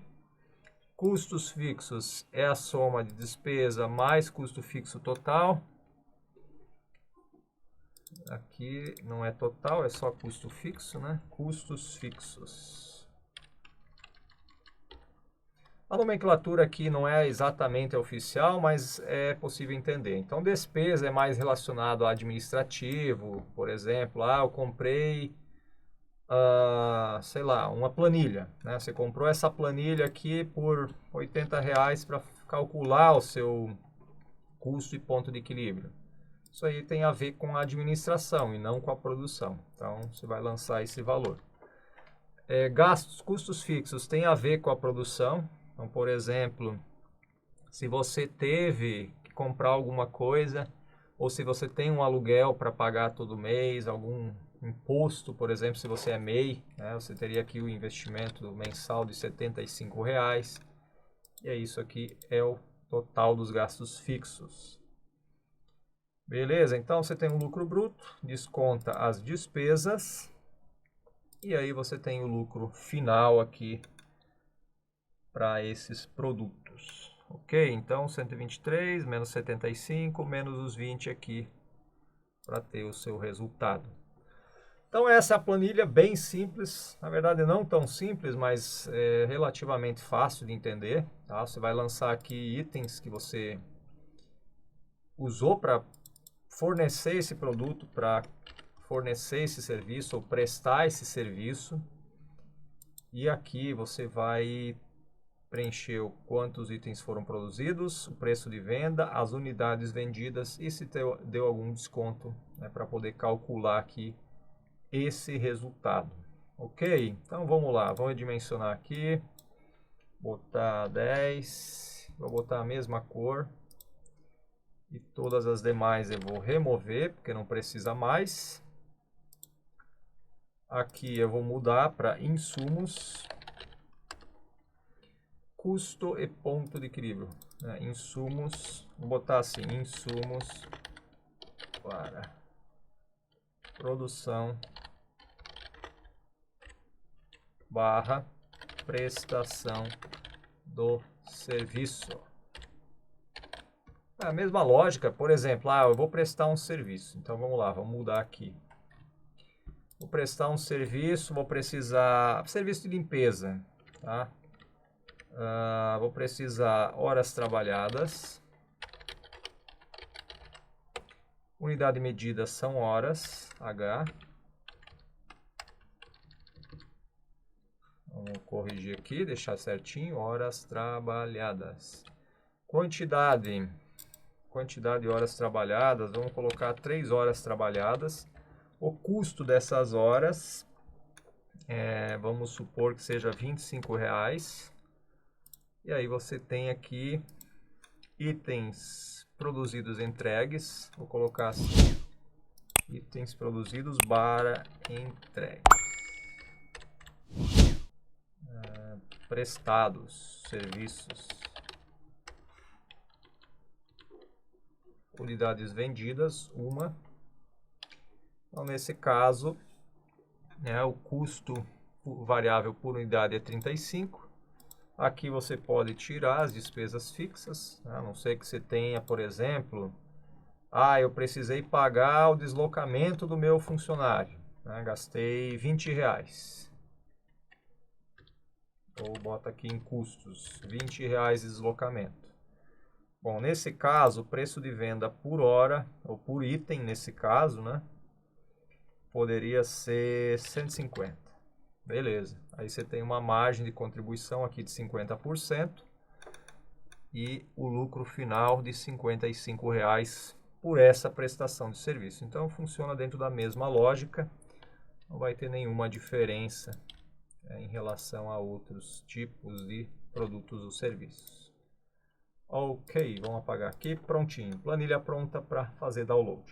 Custos fixos é a soma de despesa mais custo fixo total. Aqui não é total, é só custo fixo, né? Custos fixos. A nomenclatura aqui não é exatamente oficial, mas é possível entender. Então, despesa é mais relacionado ao administrativo, por exemplo, eu comprei, sei lá, uma planilha, né? Você comprou essa planilha aqui por R$ 80,00 para calcular o seu custo e ponto de equilíbrio. Isso aí tem a ver com a administração e não com a produção. Então, você vai lançar esse valor. Gastos, custos fixos tem a ver com a produção. Então, por exemplo, se você teve que comprar alguma coisa, ou se você tem um aluguel para pagar todo mês, algum imposto, por exemplo, se você é MEI, né, você teria aqui o investimento mensal de R$ 75,00. E é isso aqui, é o total dos gastos fixos. Beleza? Então você tem um lucro bruto, desconta as despesas e aí você tem o lucro final aqui para esses produtos. Ok? Então 123 menos 75 menos os 20 aqui para ter o seu resultado. Então essa é a planilha bem simples, na verdade não tão simples, mas relativamente fácil de entender. Tá? Você vai lançar aqui itens que você usou para fornecer esse produto, para fornecer esse serviço ou prestar esse serviço. E aqui você vai preencher quantos itens foram produzidos, o preço de venda, as unidades vendidas e se deu algum desconto, né, para poder calcular aqui esse resultado. Ok? Então vamos lá, vamos dimensionar aqui, botar 10, vou botar a mesma cor. E todas as demais eu vou remover, porque não precisa mais. Aqui eu vou mudar para insumos, custo e ponto de equilíbrio. Insumos, vou botar assim, insumos para produção barra prestação do serviço. A mesma lógica, por exemplo, eu vou prestar um serviço. Então vamos lá, vamos mudar aqui. Vou prestar um serviço, vou precisar serviço de limpeza, tá? Vou precisar horas trabalhadas. Unidade de medida são horas, H. Vamos corrigir aqui, deixar certinho, horas trabalhadas. Quantidade de horas trabalhadas, vamos colocar 3 horas trabalhadas. O custo dessas horas, vamos supor que seja R$ 25,00. E aí você tem aqui itens produzidos entregues, vou colocar assim, itens produzidos para entregue. Prestados, serviços. Unidades vendidas, uma. Então, nesse caso, o custo variável por unidade é 35. Aqui você pode tirar as despesas fixas, a não ser que você tenha, por exemplo, eu precisei pagar o deslocamento do meu funcionário, gastei R$ 20. ou bota aqui em custos, R$20 de deslocamento. Bom, nesse caso, o preço de venda por hora, ou por item nesse caso, né? Poderia ser 150. Beleza. Aí você tem uma margem de contribuição aqui de 50% e o lucro final de R$55 por essa prestação de serviço. Então, funciona dentro da mesma lógica. Não vai ter nenhuma diferença em relação a outros tipos de produtos ou serviços. Ok, vamos apagar aqui. Prontinho. Planilha pronta para fazer download.